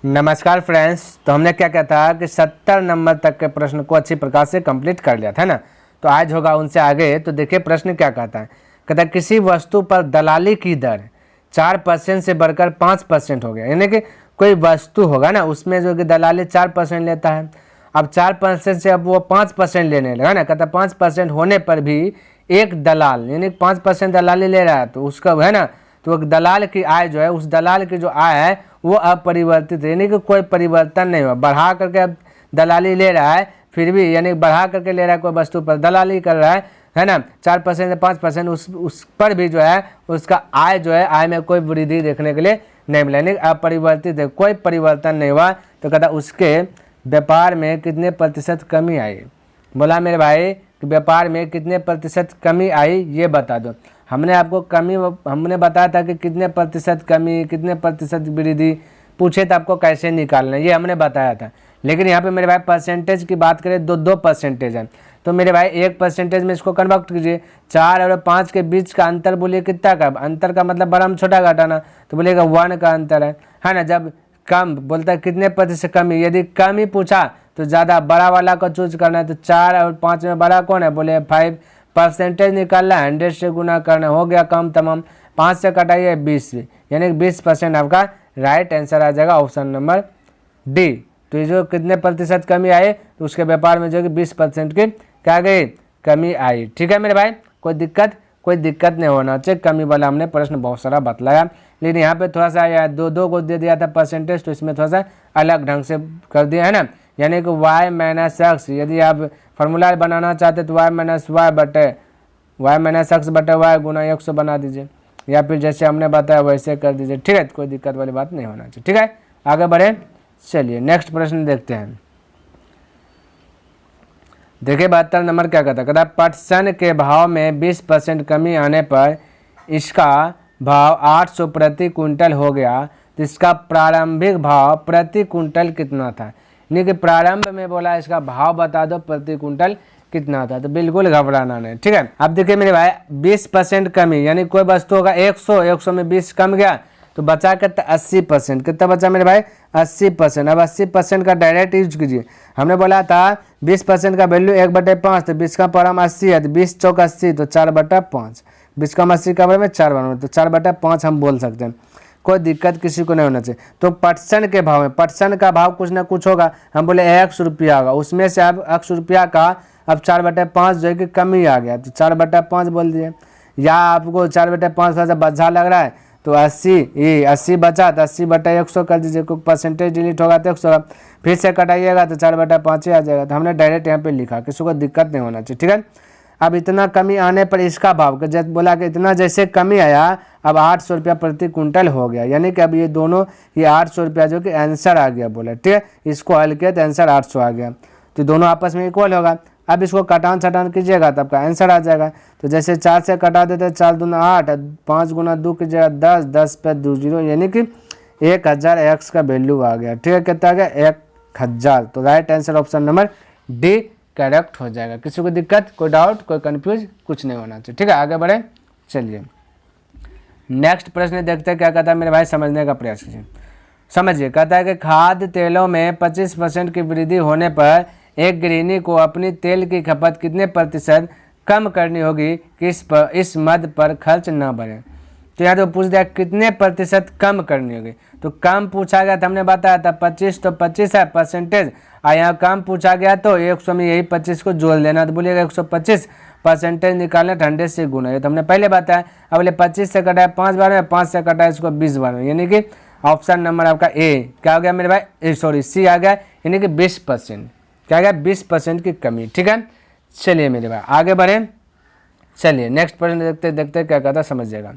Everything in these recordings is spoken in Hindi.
नमस्कार फ्रेंड्स। तो हमने क्या कहता है कि 70 नंबर तक के प्रश्न को अच्छी प्रकार से कंप्लीट कर लिया था ना। तो आज होगा उनसे आगे। तो देखिए प्रश्न क्या कहता है। कहता है किसी वस्तु पर दलाली की दर 4% से बढ़कर 5% हो गया। यानी कि कोई वस्तु होगा ना, उसमें जो कि दलाली 4% लेता है, अब 4% से अब वो 5% लेने लगा ना। कहता 5% होने पर भी एक दलाल यानी 5% दलाली ले रहा है, तो उसका है ना, तो दलाल की आय जो है, उस दलाल की जो आय है वो अपरिवर्तित है, यानी कि कोई परिवर्तन नहीं हुआ। बढ़ा करके अब दलाली ले रहा है, फिर भी यानी बढ़ा करके ले रहा है, कोई वस्तु पर दलाली कर रहा है ना। 4% से 5% उस पर भी जो है उसका आय जो है, आय में कोई वृद्धि देखने के लिए नहीं मिला, यानी अपरिवर्तित है, कोई परिवर्तन नहीं हुआ। तो कहता उसके व्यापार में कितने प्रतिशत कमी आई। बोला मेरे भाई कि व्यापार में कितने प्रतिशत कमी आई ये बता दो। हमने आपको कमी हमने बताया था कि कितने प्रतिशत कमी कितने प्रतिशत वृद्धि पूछे तो आपको कैसे निकालना है, ये हमने बताया था। लेकिन यहाँ पे मेरे भाई परसेंटेज की बात करें, दो परसेंटेज है। तो मेरे भाई 1% में इसको कन्वर्ट कीजिए। 4 और 5 के बीच का अंतर बोलिए कितना का अंतर का मतलब बड़ा में छोटा घटाना, तो बोलिएगा 1 का अंतर है ना। जब कम बोलता है कितने प्रतिशत कमी, यदि कम ही पूछा तो ज़्यादा बड़ा वाला को चूज करना है। तो 4 और 5 में बड़ा कौन है, बोले 5। परसेंटेज निकालना है, 100 से गुना करना, हो गया कम तमाम। 5 से कटाइए 20, यानी 20% आपका राइट आंसर आ जाएगा, ऑप्शन नंबर डी। तो ये जो कितने प्रतिशत कमी आए, तो उसके व्यापार में जो कि 20% की क्या गई कमी आई। ठीक है मेरे भाई, कोई दिक्कत नहीं होना चाहिए। कमी वाला हमने प्रश्न बहुत सारा बतलाया, लेकिन यहाँ पे थोड़ा सा दो को दे दिया था परसेंटेज, तो इसमें थोड़ा सा अलग ढंग से कर दिया है ना। यानी कि y माइनस एक्स, यदि आप फार्मूला बनाना चाहते तो y माइनस एक्स बटे y गुना 100 बना दीजिए, या फिर जैसे हमने बताया वैसे कर दीजिए। ठीक है, कोई दिक्कत वाली बात नहीं होना चाहिए। ठीक है, आगे बढ़े। चलिए नेक्स्ट प्रश्न देखते हैं। देखिए 72 नंबर क्या कहता है। पटसन के भाव में 20% कमी आने पर इसका भाव 800 प्रति कुंटल हो गया, तो इसका प्रारंभिक भाव प्रति कुंटल कितना था। यानी कि प्रारंभ में बोला इसका भाव बता दो प्रति कुंटल कितना था। तो बिल्कुल घबराना नहीं। ठीक है, अब देखिए मेरे भाई 20% कमी, यानी कोई वस्तु होगा 100 में 20 कम गया, तो बचा कितना 80%। कितना बचा मेरे भाई 80%। अब 80% का डायरेक्ट यूज कीजिए। हमने बोला था 20% का वैल्यू 1/5, तो 20 का परम 80 है, तो 20 चौक 80, तो 4/5। 20 का 80 का में 4 बना, तो 4/5 हम बोल सकते हैं। कोई दिक्कत किसी को नहीं होना चाहिए। तो पटसन के भाव में, पटसन का भाव कुछ ना कुछ होगा, हम बोले 100 रुपया होगा, उसमें से अब 100 रुपया का अब 4/5 जो है कि कमी आ गया, तो 4/5 बोल दिए। या आपको 4/5 थोड़ा सा बचा लग रहा है, तो 80 बचा, तो 80/100 कर दीजिए, कोई परसेंटेज डिलीट होगा तो 100 फिर से कटाइएगा तो 4/5 ही आ जाएगा। तो हमने डायरेक्ट यहाँ पे लिखा, किसी को दिक्कत नहीं होना चाहिए। ठीक है, अब इतना कमी आने पर इसका भाव जब बोला कि इतना जैसे कमी आया, अब 800 रुपया प्रति कुंटल हो गया, यानी कि अब ये दोनों ये 800 रुपया जो कि आंसर आ गया बोला। ठीक है, इसको हल किया तो आंसर 800 आ गया, तो दोनों आपस में इक्वल होगा। अब इसको कटान छटान कीजिएगा तब का आंसर आ जाएगा। तो जैसे 4 से कटा देते 4 दूना 8, 5 गुना 2 कीजिएगा 10, 10 पे 2 0, यानी कि 1000 एक्स का वैल्यू आ गया। ठीक है, कितना आ गया 1000। तो right answer option number D correct हो जाएगा। किसी को दिक्कत, कोई डाउट, कोई कंफ्यूज कुछ नहीं होना चाहिए। ठीक है, आगे बढ़े। चलिए नेक्स्ट प्रश्न देखते हैं क्या कहता है मेरे भाई, समझने का प्रयास कीजिए। समझिए, कहता है कि खाद्य तेलों में 25% की वृद्धि होने पर एक गृहिणी को अपनी तेल की खपत कितने प्रतिशत कम करनी होगी कि इस मद पर खर्च न बढ़े। तो यहाँ तो पूछ दिया कितने प्रतिशत कम करनी होगी, तो कम पूछा गया था, हमने बताया था 25, तो 25 है परसेंटेज, और यहाँ कम पूछा गया तो 100 में यही 25 को जोड़ लेना, तो बोलिएगा 125 परसेंटेज निकालना 100 से गुना। ये तो हमने पहले बताया। अब बोले 25 से कटाए 5 बार में, 5 से कटाए इसको 20 बार में, यानी कि ऑप्शन नंबर आपका ए क्या हो गया मेरे भाई, सॉरी सी आ गया, यानी कि 20%। क्या आ गया 20% की कमी। ठीक है, चलिए मेरे भाई आगे बढ़े। चलिए नेक्स्ट प्रश्न देखते देखते क्या कहता समझिएगा।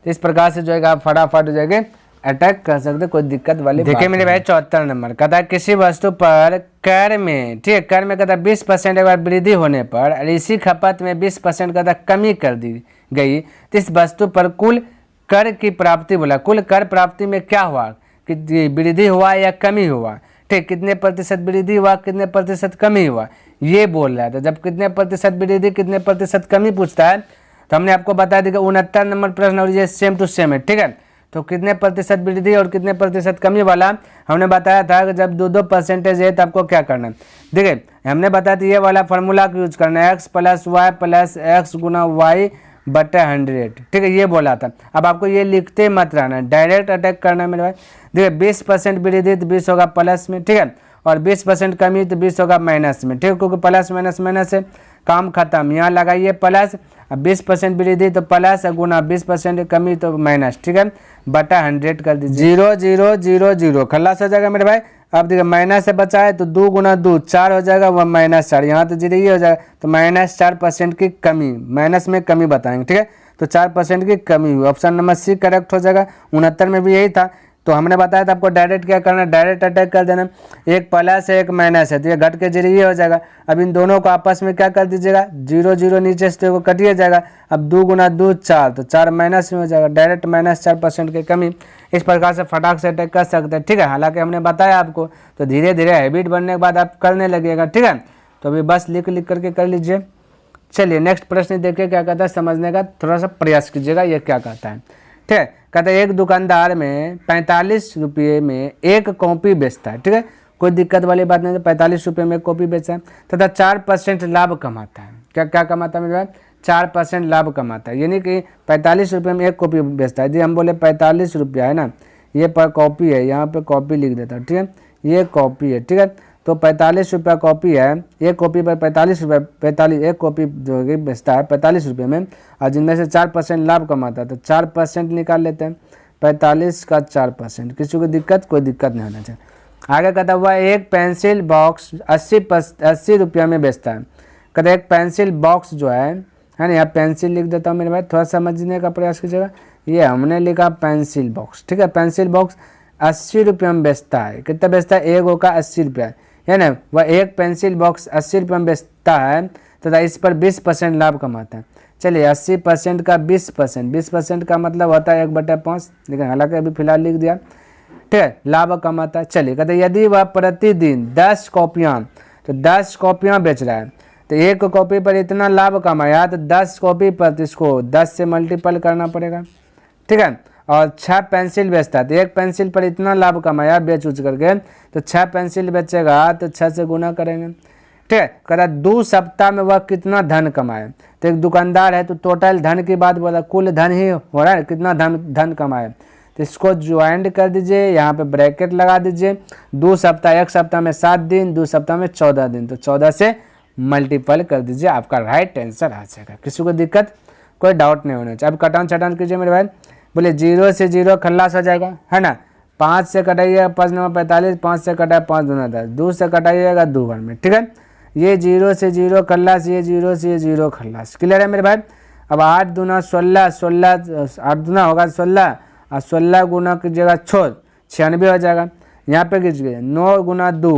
तो इस प्रकार से जो है आप फटाफट जो है अटैक कर सकते, कोई दिक्कत वाली। देखिए मेरे भाई 74 नंबर कहता है किसी वस्तु पर कर में, ठीक है, कर में कहता है 20% एक बार वृद्धि होने पर और इसी खपत में 20% कहता कमी कर दी गई, तो इस वस्तु पर कुल कर की प्राप्ति बोला, कुल कर प्राप्ति में क्या हुआ कि वृद्धि हुआ या कमी हुआ। ठीक, कितने प्रतिशत वृद्धि हुआ कितने प्रतिशत कमी हुआ ये बोल रहा था। जब कितने प्रतिशत वृद्धि कितने प्रतिशत कमी पूछता है, तो हमने आपको बता दिया कि 69 नंबर प्रश्न और ये सेम टू सेम है। ठीक है, तो कितने प्रतिशत वृद्धि और कितने प्रतिशत कमी वाला हमने बताया था कि जब 2% है तो आपको क्या करना है। देखिए हमने बताया था ये वाला फार्मूला का यूज करना है, x + y + x गुना y बटा 100, ठीक है, ये बोला था। अब आपको ये लिखते मत रहना, डायरेक्ट अटैक करना है मेरे भाई। देखिए 20% वृद्धि तो 20 होगा प्लस में, ठीक है, और 20% कमी तो 20 होगा माइनस में, ठीक है, क्योंकि प्लस माइनस माइनस है, काम खत्म। यहाँ लगाइए प्लस, अब 20% वृद्धि तो प्लस, गुना 20% कमी तो माइनस, ठीक है, बटा 100 कर दीजिए। 0 0 0 0 खल्लास हो जाएगा मेरे भाई। अब देखिए माइनस से बचा है तो 2 गुना 2 4 हो जाएगा, वह -4, यहाँ तो 0 ये हो जाएगा, तो -4% की कमी, माइनस में कमी बताएंगे, ठीक है, तो 4% की कमी हुई। ऑप्शन नंबर सी करेक्ट हो जाएगा। 69 में भी यही था। तो हमने बताया था आपको डायरेक्ट क्या करना है, डायरेक्ट अटैक कर देना। एक प्लस है एक माइनस है, तो ये घट के 0 ये हो जाएगा। अब इन दोनों को आपस में क्या कर दीजिएगा, 0 0 नीचे से तो कटिए जाएगा। अब 2 गुना 2 4, तो 4 माइनस में हो जाएगा, डायरेक्ट -4% की कमी। इस प्रकार से फटाक से अटैक कर सकते हैं, ठीक है। हालांकि हमने बताया आपको, तो धीरे धीरे हैबिट बनने के बाद आप करने लगेगा, ठीक है। तो अभी बस लिख करके कर लीजिए। चलिए नेक्स्ट प्रश्न देखिए क्या कहता है, समझने का थोड़ा सा प्रयास कीजिएगा ये क्या कहता है, ठीक है। कहता है एक दुकानदार में 45 रुपये में एक कॉपी बेचता है, ठीक है, कोई दिक्कत वाली बात नहीं है, 45 रुपये में एक कॉपी बेचा है तथा 4% लाभ कमाता है। क्या क्या कमाता है मेरे भाई, 4% लाभ कमाता है, यानी कि 45 रुपये में एक कॉपी बेचता है। यदि हम बोले 45 रुपया है ना, ये पर कॉपी है, यहाँ पे कॉपी लिख देता है, ठीक है, ये कॉपी है, ठीक है, तो 45 रुपया कॉपी है, एक कॉपी पर 45 रुपये, 45 एक कॉपी जो है बेचता है 45 रुपये में, और जिनमें से 4% लाभ कमाता है, तो 4% निकाल लेते हैं, 45 का 4%, किसी को दिक्कत, कोई दिक्कत नहीं होना चाहिए। आगे कहता हुआ एक पेंसिल बॉक्स 80 रुपया में बेचता है। कहता एक पेंसिल बॉक्स जो है ना, यहाँ पेंसिल लिख देता हूँ मेरे भाई, थोड़ा समझने का प्रयास कीजिएगा। ये हमने लिखा पेंसिल बॉक्स, ठीक है, पेंसिल बॉक्स 80 रुपये में बेचता है। कितना बेचता है, एक होगा 80 रुपया, है ना, वह एक पेंसिल बॉक्स 80 रुपये में बेचता है तथा इस पर 20% लाभ कमाता है। चलिए 80% का 20%, 20% का मतलब होता है 1/5, लेकिन हालांकि अभी फिलहाल लिख दिया, ठीक है, लाभ कमाता है। चलिए कहते यदि वह प्रतिदिन 10 कॉपियाँ, तो 10 कॉपियाँ बेच रहा है, तो एक कॉपी पर इतना लाभ कमाया, तो 10 कॉपी पर इसको 10 से मल्टीपल करना पड़ेगा, ठीक है, और 6 पेंसिल बेचता है, तो एक पेंसिल पर इतना लाभ कमाया बेच उच करके, तो 6 पेंसिल बेचेगा तो 6 से गुना करेंगे, ठीक है। कहता 2 सप्ताह में वह कितना धन कमाए, तो एक दुकानदार है तो टोटल धन की बात बोला, कुल धन ही हो रहा है, कितना धन कमाए, तो इसको ज्वाइंट कर दीजिए, यहाँ पे ब्रैकेट लगा दीजिए। 2 सप्ताह, एक सप्ताह में 7 दिन, 2 सप्ताह में 14 दिन, तो 14 से मल्टीपल कर दीजिए, आपका राइट आंसर आ जाएगा। किसी को दिक्कत, कोई डाउट नहीं होना चाहिए। अब कटान छटान कीजिए मेरे भाई, बोले 0 से 0 खल्लास हो जाएगा, है ना, 5 से कटाइएगा 5 9 45, 5 से कटाए 5 दूना 10, 2 से कटाइएगा 2 बार में, ठीक है। ये 0 से 0 खल्लास, ये 0 से 0 खल्लास, क्लियर है मेरे भाई। अब 8 दूना 16, 8 दूना होगा 16, और 16 गुना कीजिएगा 96 हो जाएगा। यहाँ पे कीजिए 9 गुना 2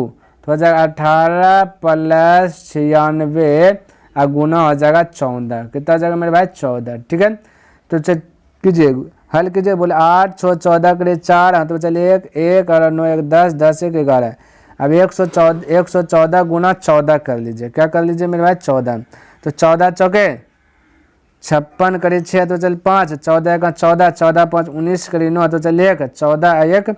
तो हो जाएगा 18 प्लस 96, और गुना हो जाएगा 14, कितना हो जाएगा मेरे भाई 14, ठीक है। तो कीजिए हल कीजिए, बोले 8 6 14 के लिए 4 हाथ बचा 1 1 और 9 1 10 10 1 11। अब 114 गुना 14 कर लीजिए, क्या कर लीजिए मेरे भाई 14, तो 14 चौके 56 करीब 6 तो चल 5, 14 का 14, 14 5 19 करीब 9 तो चल 1, 14 1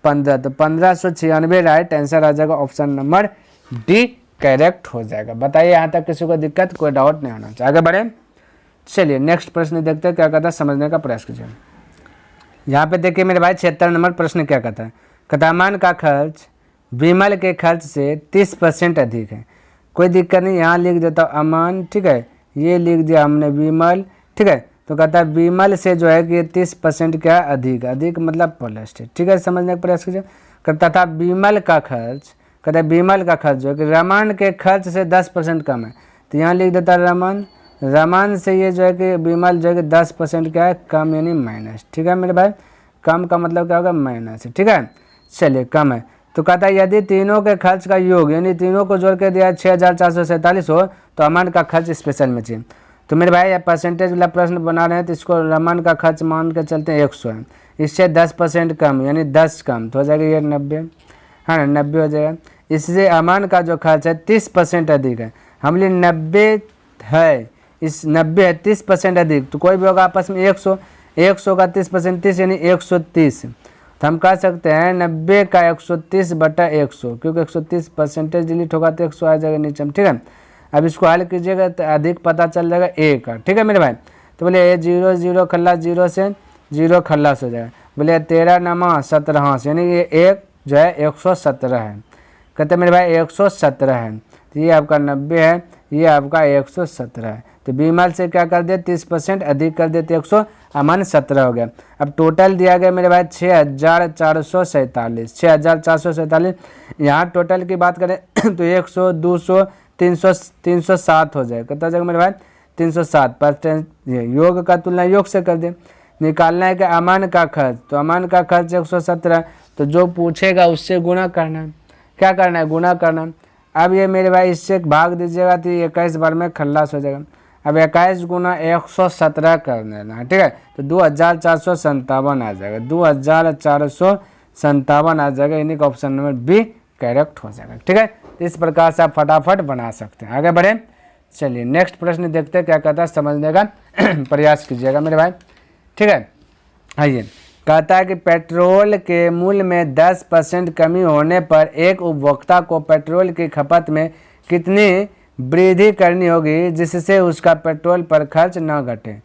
15, तो 1596 राइट आंसर आ जाएगा। ऑप्शन नंबर डी करेक्ट हो जाएगा। बताइए यहाँ तक किसी को दिक्कत, कोई डाउट नहीं होना चाहिए। आगे बढ़े, चलिए नेक्स्ट प्रश्न देखते हैं क्या कहता है, समझने का प्रयास कीजिए। यहाँ पे देखिए मेरे भाई 76 नंबर प्रश्न क्या कहता है, कतामान का खर्च विमल के खर्च से 30% अधिक है। कोई दिक्कत नहीं, यहाँ लिख देता हूँ अमान, ठीक है, ये लिख दिया हमने विमल, ठीक है। तो कहता है विमल से जो है कि 30% क्या अधिक, अधिक मतलब प्लस, ठीक है, समझने का प्रयास कीजिए। कहता था विमल का खर्च, कहता है विमल का खर्च जो है कि रमन के खर्च से 10% कम है, तो यहाँ लिख देता रमन से ये जो है कि विमल जो है कि 10% क्या है कम, यानी माइनस, ठीक है मेरे भाई। कम का मतलब क्या होगा, माइनस, ठीक है। चलिए कम है, तो कहता है यदि तीनों के खर्च का योग यानी तीनों को जोड़ के दिया 6447 हो, तो अमन का खर्च स्पेशल में चाहिए। तो मेरे भाई परसेंटेज वाला प्रश्न बना रहे हैं, तो इसको रमन का खर्च मान के चलते हैं 100 है, इससे 10% कम यानी 10 कम, तो हो जाएगा ये 90, हाँ 90 हो जाएगा। इससे अमन का जो खर्च है 30% अधिक है, हम लिए 90 है, इस 90 है 30% अधिक, तो कोई भी होगा आपस में 100, 100 का 30% 30 यानी 130। तो हम कह सकते हैं 90 का 130 बटा 100, क्योंकि 130 परसेंटेज डिलीट होगा तो 100 आ जाएगा नीचे में, ठीक है। अब इसको हल कीजिएगा तो अधिक पता चल जाएगा ए का, ठीक है मेरे भाई। तो बोले ये 0 0 खल्लास 0 से 0 खल्लास हो जाएगा। बोले 13 नमा 17 से, यानी ये एक जो है 117 है। कहते मेरे भाई 117 है, तो ये आपका 90 है, ये आपका 117 है। तो बीमल से क्या कर दिया 30% अधिक कर देते 117 हो गया। अब टोटल दिया गया मेरे भाई 6447, 6447। यहाँ टोटल की बात करें तो 100 200 300 307 हो जाएगा। कितना जाएगा मेरे भाई 307%। योग का तुलना योग से कर दे। निकालना है कि अमन का खर्च, तो अमन का खर्च 117, तो जो पूछेगा उससे गुणा करना है। क्या करना है, गुणा करना। अब ये मेरे भाई इससे भाग दीजिएगा तो 21 बार में खल्लास हो जाएगा। अब 21 गुना 117 कर देना, ठीक है। तो 2457 आ जाएगा, 2457 आ जाएगा, यानी कि ऑप्शन नंबर बी करेक्ट हो जाएगा, ठीक है। तो इस प्रकार से आप फटाफट बना सकते हैं। आगे बढ़े, चलिए नेक्स्ट प्रश्न देखते हैं क्या कहता है, समझने का प्रयास कीजिएगा मेरे भाई, ठीक है। आइए, कहता है कि पेट्रोल के मूल्य में 10% कमी होने पर एक उपभोक्ता को पेट्रोल की खपत में कितनी वृद्धि करनी होगी जिससे उसका पेट्रोल पर खर्च न घटे।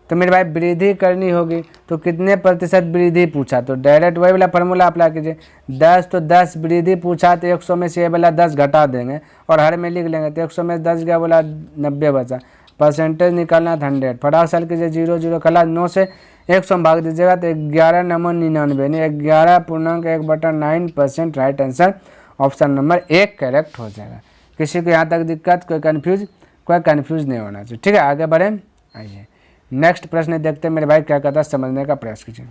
तो मेरे भाई वृद्धि करनी होगी तो कितने प्रतिशत वृद्धि पूछा, तो डायरेक्ट वही वाला फार्मूला अप्लाई कीजिए। 10 तो 10 वृद्धि पूछा तो 100 में से ये वाला 10 घटा देंगे और हर में लिख लेंगे, तो 100 में 10 गया बोला 90 बचा। परसेंटेज निकालना था 100, फटाक साल कीजिए 0 0 कला 9 से 100 भाग दीजिएगा तो 11 नंबर 99, यानी 11.1/9% right answer option number 1 correct हो जाएगा। किसी को यहाँ तक दिक्कत, कोई कन्फ्यूज नहीं होना चाहिए, ठीक है। आगे बढ़े, आइए नेक्स्ट प्रश्न देखते हैं मेरे भाई क्या कहता है, समझने का प्रयास कीजिए।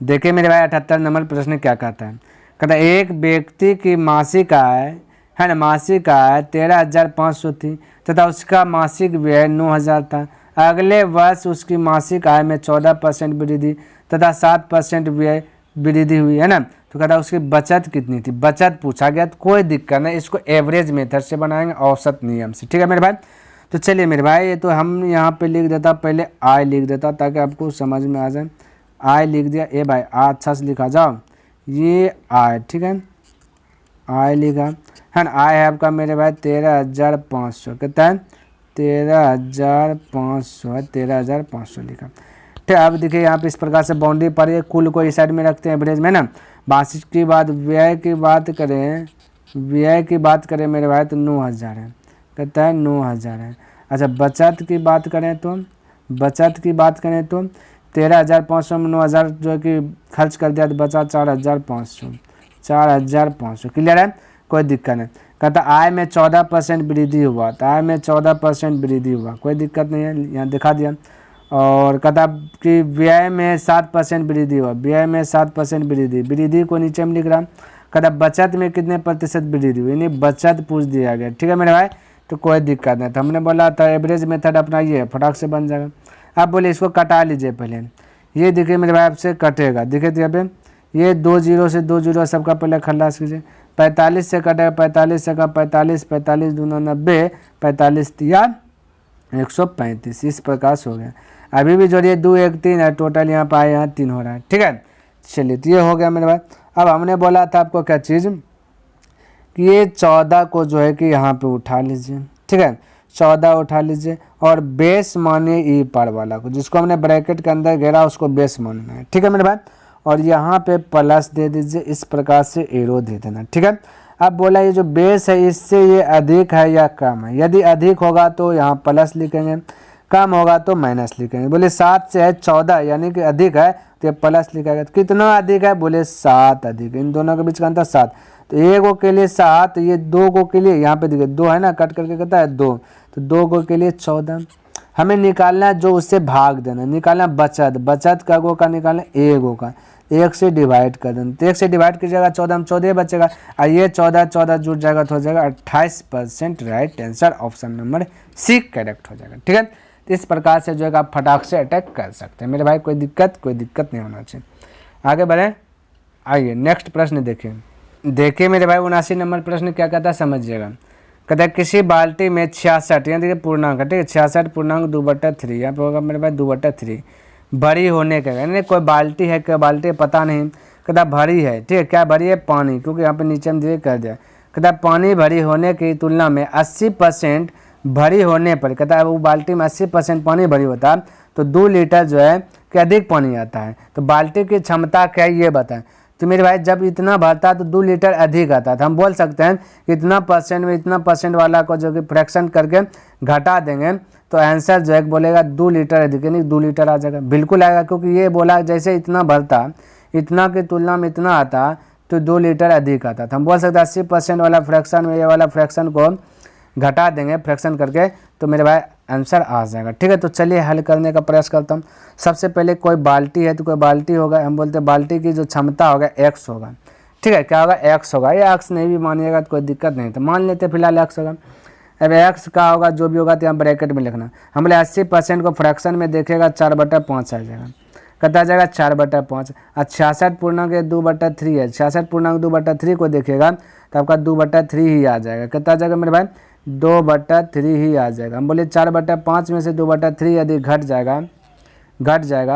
देखिए मेरे भाई 78 नंबर प्रश्न क्या कहता है। कहता है एक व्यक्ति की मासिक आय है ना, मासिक आय 13,500 थी तथा उसका मासिक व्यय 9,000 था। अगले वर्ष उसकी मासिक आय में 14% वृद्धि तथा 7% व्यय वृद्धि हुई, है ना। तो कहता है उसकी बचत कितनी थी, बचत पूछा गया, तो कोई दिक्कत नहीं, इसको एवरेज मेथड से बनाएंगे, औसत नियम से, ठीक है मेरे भाई। तो चलिए मेरे भाई, ये तो हम यहाँ पे लिख देता, पहले आय लिख देता ताकि आपको समझ में आ जाए। आय लिख दिया, ए भाई आ अच्छा से लिखा जाओ, ये आय, ठीक है, आय लिखा है ना। आय है आपका मेरे भाई 13,500, कहता है 13,500 है, 13,500 लिखा, ठीक है। अब देखिए यहाँ पे इस प्रकार से बाउंड्री पर ये कुल को इस साइड में रखते हैं एवरेज में ना। मासिक की बात, व्यय की बात करें, व्यय की बात करें मेरे भाई तो 9,000 है, कहता है 9,000 है। अच्छा बचत की बात करें तो, बचत की बात करें तो 13,500 में 9,000 जो है कि खर्च कर दिया तो बचा 4,500, 4,500, क्लियर है, कोई दिक्कत नहीं। कहता आय में 14% वृद्धि हुआ, तो आय में 14% वृद्धि हुआ, कोई दिक्कत नहीं है, यहाँ दिखा दिया। और कहता कि व्यय में 7% वृद्धि हुआ, व्यय में 7% वृद्धि, वृद्धि को नीचे में लिख रहा। कहता बचत में कितने प्रतिशत वृद्धि हुई, यानी बचत पूछ दिया गया, ठीक है मेरे भाई। तो कोई दिक्कत नहीं, तो हमने बोला था एवरेज मेथड अपनाइए, फटाक से बन जाएगा। आप बोले इसको कटा लीजिए पहले, ये देखिए मेरे भाई आपसे कटेगा, देखिए तो यहाँ पे ये 2 0 से 2 0 सबका पहले खल्लास कीजिए। 45 से कटेगा, 45 से का 45, 45 दूना 90, 45 तिया 135, इस प्रकार से हो गया। अभी भी जोड़िए 2 1 3 है, टोटल यहाँ पे आए यहाँ 3 हो रहा है, ठीक है। चलिए तो ये हो गया मेरे भाई। अब हमने बोला था आपको क्या चीज़ कि ये 14 को जो है कि यहाँ पे उठा लीजिए, ठीक है, 14 उठा लीजिए और बेस मानिए ई पार वाला को, जिसको हमने ब्रैकेट के अंदर घेरा उसको बेस मानना है, ठीक है मेरे भाई। और यहाँ पे प्लस दे दीजिए, इस प्रकार से एरो दे देना, ठीक है। अब बोला ये जो बेस है इससे ये अधिक है या कम है, यदि अधिक होगा तो यहाँ प्लस लिखेंगे, कम होगा तो माइनस लिखेंगे। बोले 7 से है 14 यानी कि अधिक है तो ये प्लस लिखेगा। तो कितना अधिक है, बोले 7 अधिक, इन दोनों के बीच का अंतर 7, तो 1 को के लिए 7, ये 2 को के लिए यहाँ पे देखिए 2 है ना, कट करके कहता है 2, तो 2 को के लिए 14। हमें निकालना है जो उससे भाग देना, निकालना बचत, बचत का गो का निकालना 1 गो का, 1 से डिवाइड कर देना, तो 1 से डिवाइड कीजिएगा 14 में 14 बचेगा, और ये 14 जुड़ जाएगा तो हो जाएगा 28%, right answer option number C correct हो जाएगा, ठीक है। तो इस प्रकार से जो है आप फटाक से अटैक कर सकते हैं मेरे भाई, कोई दिक्कत नहीं होना चाहिए। आगे बढ़ें, आइए नेक्स्ट प्रश्न देखिए मेरे भाई 79 नंबर प्रश्न क्या कहता है समझिएगा। कहता है किसी बाल्टी में 66, यहाँ देखिए पूर्णांक, ठीक है, 66 पूर्णांक 2/3, यहाँ पे होगा मेरे भाई 2/3 भरी होने के, यानी कोई बाल्टी है, क्या बाल्टी है पता नहीं, कहता भरी है, ठीक है, क्या भरी है, पानी, क्योंकि यहाँ पे नीचे में दिए कर दिया, कहता पानी भरी होने की तुलना में 80% भरी होने पर, कहता है वो बाल्टी में 80% पानी भरी होता तो 2 लीटर जो है कि अधिक पानी आता है। तो बाल्टी की क्षमता क्या है ये बताएं। तो मेरे भाई जब इतना भरता तो 2 लीटर अधिक आता था, हम बोल सकते हैं कि इतना परसेंट में इतना परसेंट वाला को जो कि फ्रैक्शन करके घटा देंगे तो आंसर जो है बोलेगा 2 लीटर अधिक, यानी 2 लीटर आ जाएगा, बिल्कुल आएगा, क्योंकि ये बोला जैसे इतना भरता इतना की तुलना में इतना आता तो 2 लीटर अधिक आता था। हम बोल सकते हैं 80% वाला फ्रैक्शन में ये वाला फ्रैक्शन को घटा देंगे फ्रैक्शन करके तो मेरे भाई आंसर आ जाएगा। ठीक है, तो चलिए हल करने का प्रयास करता हूँ। सबसे पहले कोई बाल्टी है तो कोई बाल्टी होगा, हम बोलते हैं बाल्टी की जो क्षमता होगा x होगा। ठीक है, क्या होगा, x होगा, ये x नहीं भी मानिएगा तो कोई दिक्कत नहीं, तो मान लेते फिलहाल x होगा। अब x का होगा जो भी होगा तो यहाँ ब्रैकेट में लिखना। हम बोले 80% को फ्रैक्शन में देखेगा 4/5 आ जाएगा, कहता आ जाएगा 4/5। 66 पूर्णांक 2/3 है, 66 पूर्णांक 2/3 को देखेगा तो आपका 2/3 ही आ जाएगा, कितना आ जाएगा मेरे भाई 2/3 ही आ जाएगा। हम बोले 4/5 में से 2/3 यदि घट जाएगा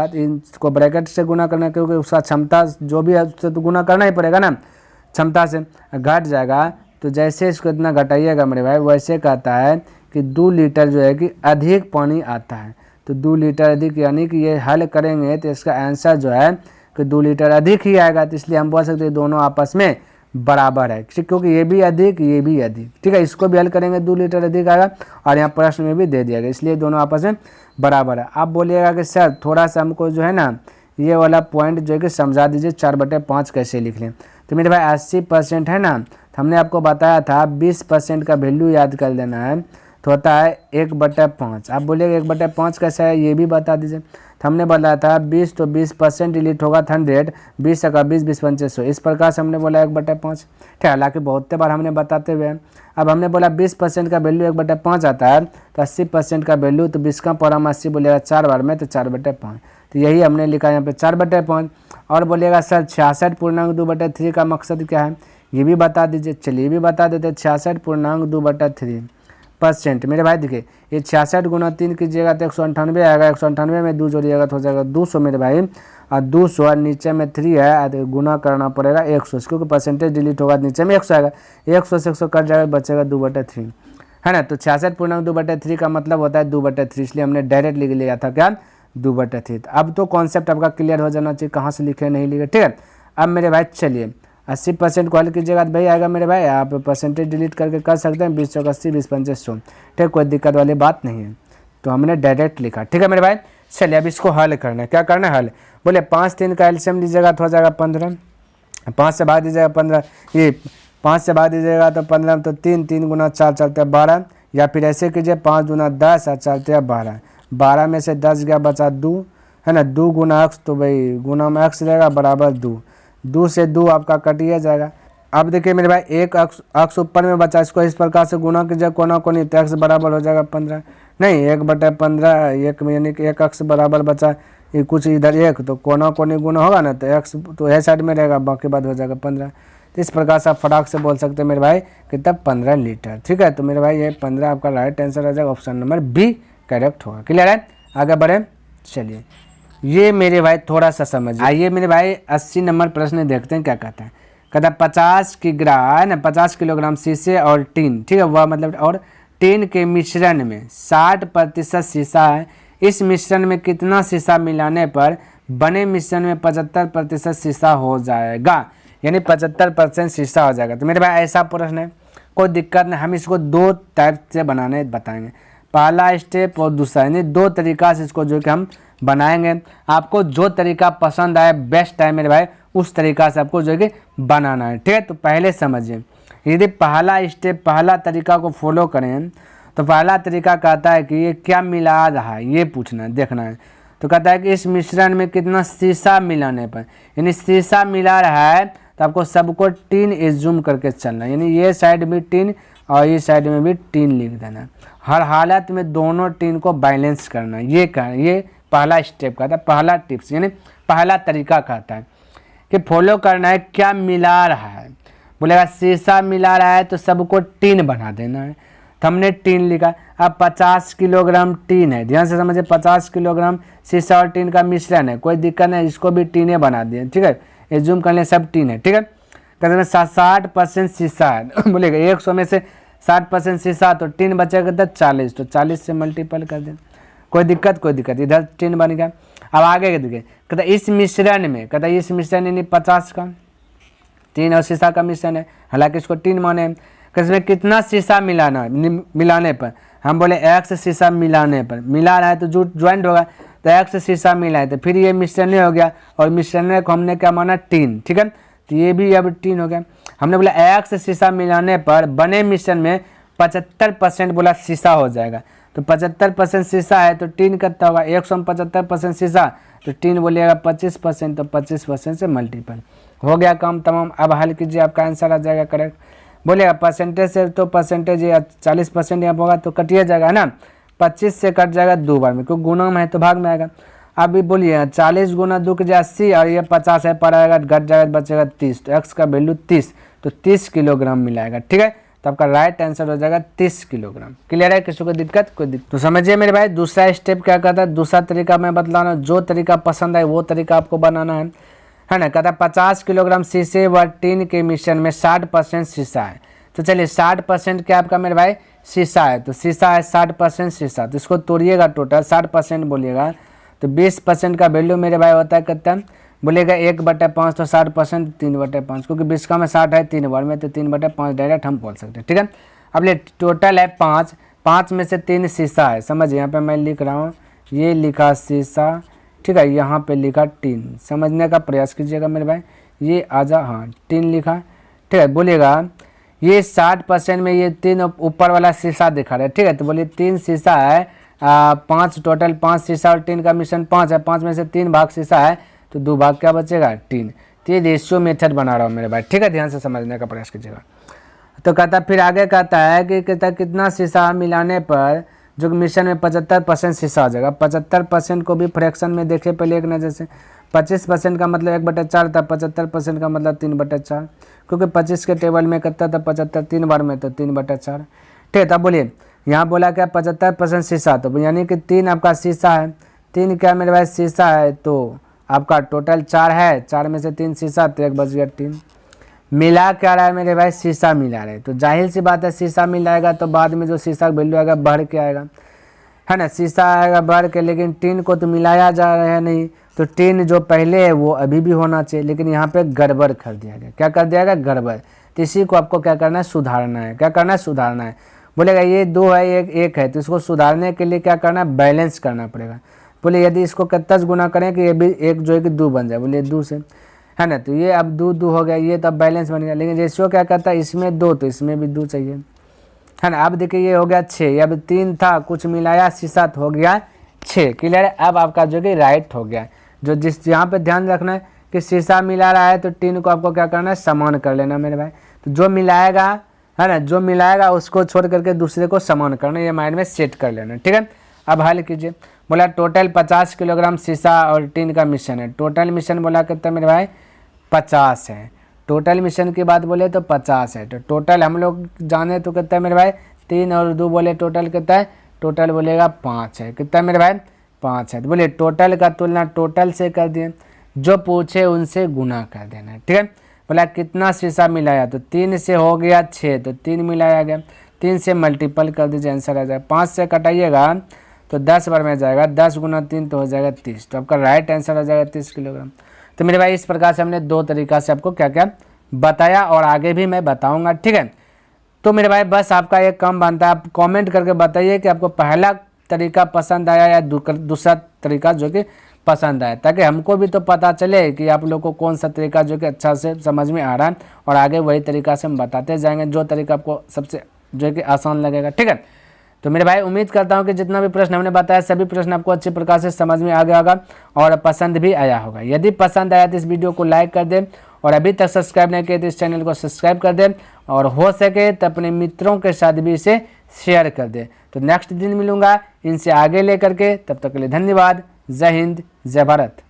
तो इसको ब्रैकेट से गुना करना, क्योंकि उसका क्षमता जो भी है उससे तो गुना करना ही पड़ेगा ना, क्षमता से घट जाएगा तो जैसे इसको इतना घटाइएगा मेरे भाई वैसे कहता है कि 2 लीटर जो है कि अधिक पानी आता है। तो 2 लीटर अधिक, यानी कि ये हल करेंगे तो इसका आंसर जो है कि 2 लीटर अधिक ही आएगा। तो इसलिए हम बोल सकते हैं दोनों आपस में बराबर है, क्योंकि ये भी अधिक ये भी अधिक। ठीक है, इसको भी हल करेंगे 2 लीटर अधिक आएगा और यहाँ प्रश्न में भी दे दिया गया, इसलिए दोनों आपस में बराबर है। आप बोलिएगा कि सर थोड़ा सा हमको जो है ना ये वाला पॉइंट जो है कि समझा दीजिए 4/5 कैसे लिख लें। तो मेरे भाई 80% है ना, तो हमने आपको बताया था 20% का वैल्यू याद कर लेना है, तो होता है 1/5। आप बोलिएगा 1/5 कैसा है ये भी बता दीजिए। तो हमने बोला था 20 तो 20% डिलीट होगा 100, 20 का 20 20 पंचे 100, इस प्रकार से हमने बोला 1/5। ठीक है, हालांकि बहुत बार हमने बताते हुए अब हमने बोला 20% का वैल्यू 1/5 आता है, तो 80% का वैल्यू तो 20 का पावर 80 बोलिएगा 4 बार में तो 4/5, तो यही हमने लिखा यहाँ पे 4/5। और बोलिएगा सर 66 पूर्णांक 2/3 का मकसद क्या है ये भी बता दीजिए। चलिए ये भी बता देते, 66 पूर्णांक 2/3% मेरे भाई देखिए ये 66 गुना 3 कीजिएगा तो 198 आएगा, 198 में 2 जोड़िएगा तो हो जाएगा 200 मेरे भाई, और 200 और नीचे में 3 है तो गुना करना पड़ेगा 100, क्योंकि परसेंटेज डिलीट होगा नीचे में 100 आएगा, 100 से 100 कट जाएगा बचेगा 2/3 है ना। तो 66 पूर्णांक 2/3 का मतलब होता है 2/3, इसलिए हमने डायरेक्ट लिख लिया था क्या 2/3। अब तो कॉन्सेप्ट आपका क्लियर हो जाना चाहिए कहाँ से लिखे नहीं लिखे। ठीक है, अब मेरे भाई चलिए 80% को हल कीजिएगा तो भाई आएगा मेरे भाई, आप परसेंटेज डिलीट करके कर सकते हैं 20 चौक 80 20 पंचे 100। ठीक, कोई दिक्कत वाली बात नहीं है, तो हमने डायरेक्ट लिखा। ठीक है मेरे भाई, चलिए अब इसको हल करना है। क्या करना है हल, बोले 5 3 का एलसीएम लीजिएगा तो हो जाएगा 15, 5 से भाग दीजिएगा 15, ये 5 से भाग दीजिएगा तो 15, तो 3 3 गुना 4 चलते हैं 12, या फिर ऐसे कीजिए 5 दूना 10 और चलते हैं 12, 12 में से 10 गया बचा 2 है ना, 2 गुना x, तो भाई गुना में x रहेगा बराबर 2 से 2 आपका कटिए जाएगा। अब देखिए मेरे भाई एक अक्स ऊपर में बचा, इसको इस प्रकार से गुना कीजिए कोना कोनी तो x बराबर हो जाएगा 15, नहीं 1/15, एक यानी कि एक अक्स बराबर बचा, ये कुछ इधर एक तो कोना कोनी गुना होगा ना तो x तो यह साइड में रहेगा, बाकी बाद हो जाएगा 15। तो इस प्रकार से आप फटाक से बोल सकते हैं मेरे भाई कि तब 15 लीटर। ठीक है, तो मेरे भाई ये 15 आपका राइट आंसर आ जाएगा, ऑप्शन नंबर बी करेक्ट होगा। क्लियर है, आगे बढ़े। चलिए ये मेरे भाई थोड़ा सा समझिए। आइए मेरे भाई 80 नंबर प्रश्न देखते हैं क्या कहता है। कहता है 50 किलोग्राम शीशे और टीन, ठीक है वह मतलब, और टीन के मिश्रण में 60% शीशा है, इस मिश्रण में कितना शीशा मिलाने पर बने मिश्रण में 75% शीशा हो जाएगा, यानी 75% शीशा हो जाएगा। तो मेरे भाई ऐसा प्रश्न है, कोई दिक्कत नहीं, हम इसको 2 टाइप से बनाने बताएंगे, पहला स्टेप और दूसरा, यानी 2 तरीका से इसको जो कि हम बनाएंगे। आपको जो तरीका पसंद आए बेस्ट है मेरे भाई उस तरीका से आपको जो है कि बनाना है। ठीक है, तो पहले समझिए, यदि पहला स्टेप पहला तरीका को फॉलो करें तो पहला तरीका कहता है कि ये क्या मिला रहा है ये पूछना है, देखना है। तो कहता है कि इस मिश्रण में कितना शीशा मिलाने पर, यानी शीशा मिला रहा है तो आपको सबको टीन एज्यूम करके चलना है, यानी ये साइड में टीन और ये साइड में भी टीन लिख देना। हर हालत में दोनों टीन को बैलेंस करना, ये पहला स्टेप कहता है, पहला टिप्स यानी पहला तरीका कहता है कि फॉलो करना है। क्या मिला रहा है, बोलेगा शीशा मिला रहा है तो सबको टीन बना देना है, तो हमने टीन लिखा। अब 50 किलोग्राम टीन है, ध्यान से समझिए, 50 किलोग्राम शीशा और टीन का मिश्रण है, कोई दिक्कत नहीं, इसको भी टीने बना दिए, ठीक है, ये जूम कर लें, सब टीन है, ठीक है। कहते हैं 60% शीशा है बोलेगा 100 में से 60% शीशा, तो टीन बचेगा तो 40, तो 40 से मल्टीपल कर दें, कोई दिक्कत, इधर टीन बन गया। अब आगे देखिए, कहता इस मिश्रण में, कहता इस मिश्रण यानी 50 का टीन और शीशा का मिश्रण है, हालांकि इसको टीन माने हैं। इसमें कितना शीशा मिलाने पर, हम बोले x शीशा मिलाने पर, मिला रहा है तो ज्वाइंट होगा, तो x शीशा मिला है तो फिर ये मिश्रण हो गया, और मिश्रण को हमने क्या माना, टीन, ठीक है, तो ये भी अब टीन हो गया। हमने बोला x शीशा मिलाने पर बने मिश्रण में 75% बोला शीशा हो जाएगा, तो 75% शीशा है तो टीन कितना होगा, 100 में 75% शीशा, तो टीन बोलिएगा 25%, तो 25% से मल्टीपल हो गया काम तमाम। अब हल कीजिए, आपका आंसर आ जाएगा करेक्ट। बोलिएगा परसेंटेज से तो परसेंटेज 40% यहाँ होगा तो कटिए जाएगा, है ना, 25 से कट जाएगा 2 बार में, क्योंकि गुना में है तो भाग में आएगा। अभी बोलिए 40 गुना 2 की 80 और ये 50 है पर आएगा, घट जाएगा, बचेगा 30, तो x का वैल्यू 30, तो 30 किलोग्राम मिलाएगा, ठीक है, तो आपका राइट आंसर हो जाएगा 30 किलोग्राम। क्लियर है, किसी को दिक्कत, कोई दिक्कत तो समझिए मेरे भाई। दूसरा स्टेप क्या कहता है, दूसरा तरीका मैं बतलाना, जो तरीका पसंद आए वो तरीका आपको बनाना है ना। कहता है 50 किलोग्राम शीशे व टीन के मिश्रण में 60% शीशा है, तो चलिए 60% क्या आपका मेरे भाई शीशा है, तो शीशा है 60% शीशा, तो इसको तोड़िएगा, टोटल 60% बोलिएगा, तो 20% का वैल्यू मेरे भाई होता है कितना, बोलेगा 1/5, तो 60% 3/5, क्योंकि 20 का में 60 है 3 बार में, तो 3/5 डायरेक्ट हम बोल सकते हैं, ठीक है। अब ले टोटल है 5 में से 3 शीशा है, समझ, यहाँ पे मैं लिख रहा हूँ, ये लिखा शीशा, ठीक है, यहाँ पे लिखा टीन, समझने का प्रयास कीजिएगा मेरे भाई, ये आजा, हाँ टीन लिखा, ठीक है। बोलिएगा ये 60% में ये 3 ऊपर वाला शीशा दिखा रहा है, ठीक है, तो बोलिए 3 शीशा है, 5 टोटल 5 शीशा और टीन का मिश्रण 5 है, 5 में से 3 भाग शीशा है, तो 2 भाग क्या बचेगा, टीन। तो ये रेशियो मेथड बना रहा हूँ मेरे भाई, ठीक है, ध्यान से समझने का प्रयास कीजिएगा। तो कहता फिर आगे कहता है कि कहता कितना शीशा मिलाने पर जो मिश्रण में 75% शीशा हो जाएगा। 75% को भी फ्रैक्शन में देखे पहले एक नज़र से, 25% का मतलब 1/4 था, 75% का मतलब 3/4, क्योंकि 25 के टेबल में कितना था 75, 3 बार में, तो 3/4, ठीक है। तब बोलिए यहाँ बोला क्या 75% शीशा, तो यानी कि 3 आपका शीशा है, 3 क्या मेरे भाई शीशा है, तो आपका टोटल 4 है, 4 में से 3 शीशा, तो 1 बच गया 3। मिला क्या रहा है मेरे भाई, शीशा मिला रहे, तो जाहिर सी बात है शीशा मिलाएगा तो बाद में जो शीशा का वैल्यू आएगा बढ़ के आएगा, है ना, शीशा आएगा बढ़ के, लेकिन टीन को तो मिलाया जा रहा है नहीं, तो टीन जो पहले है वो अभी भी होना चाहिए, लेकिन यहाँ पे गड़बड़ कर दिया गया, क्या कर दिया गया, गड़बड़। तो इसी को आपको क्या करना है, सुधारना है, क्या करना है, सुधारना है। बोलेगा ये 2 है, एक है, तो इसको सुधारने के लिए क्या करना है, बैलेंस करना पड़ेगा। बोले यदि इसको कितना गुना करें कि ये भी एक जो है कि 2 बन जाए, बोले 2 से, है ना, तो ये अब 2 हो गया, ये तो अब बैलेंस बन गया, लेकिन रेशियो क्या कहता है, इसमें 2 तो इसमें भी 2 चाहिए, है ना। अब देखिए ये हो गया 6, अब 3 था, कुछ मिलाया शीशा तो हो गया 6, क्लियर है। अब आपका जो कि राइट हो गया। जो जिस यहाँ पे ध्यान रखना है कि शीशा मिला रहा है तो टीन को आपको क्या करना है, समान कर लेना मेरे भाई, तो जो मिलाएगा, है ना, जो मिलाएगा उसको छोड़ करके दूसरे को समान करना, ये माइंड में सेट कर लेना, ठीक है। अब हल कीजिए। बोला टोटल 50 किलोग्राम शीशा और टीन का मिश्रण है, टोटल मिश्रण बोला कितना मेरे भाई 50 है, टोटल मिश्रण की बात बोले तो 50 है, तो टोटल हम लोग जाने तो कितना है मेरे भाई 3 और 2 बोले टोटल कितना है, टोटल बोलेगा 5 है, कितना मेरे भाई 5 है। तो बोले टोटल का तुलना टोटल से कर दिए, जो पूछे उनसे गुना कर देना, ठीक है। बोला कितना शीशा मिलाया, तो 3 से हो गया 6, तो 3 मिलाया गया, 3 से मल्टीपल कर दीजिए, आंसर आ जाएगा। 5 से कटाइएगा तो 10 बार में जाएगा, 10 गुना 3 तो हो जाएगा 30, तो आपका राइट आंसर हो जाएगा 30 किलोग्राम। तो मेरे भाई इस प्रकार से हमने 2 तरीका से आपको क्या क्या बताया और आगे भी मैं बताऊंगा, ठीक है। तो मेरे भाई बस आपका एक काम बनता है, आप कमेंट करके बताइए कि आपको पहला तरीका पसंद आया या दूसरा तरीका जो कि पसंद आया, ताकि हमको भी तो पता चले कि आप लोग को कौन सा तरीका जो कि अच्छा से समझ में आ रहा है, और आगे वही तरीका से हम बताते जाएंगे जो तरीका आपको सबसे जो कि आसान लगेगा, ठीक है। तो मेरे भाई उम्मीद करता हूं कि जितना भी प्रश्न हमने बताया सभी प्रश्न आपको अच्छी प्रकार से समझ में आ गया होगा और पसंद भी आया होगा। यदि पसंद आया तो इस वीडियो को लाइक कर दें, और अभी तक सब्सक्राइब नहीं किए तो इस चैनल को सब्सक्राइब कर दें, और हो सके तो अपने मित्रों के साथ भी इसे शेयर कर दें। तो नेक्स्ट दिन मिलूंगा इनसे आगे लेकर के, तब तक के लिए धन्यवाद। जय हिंद, जय भारत।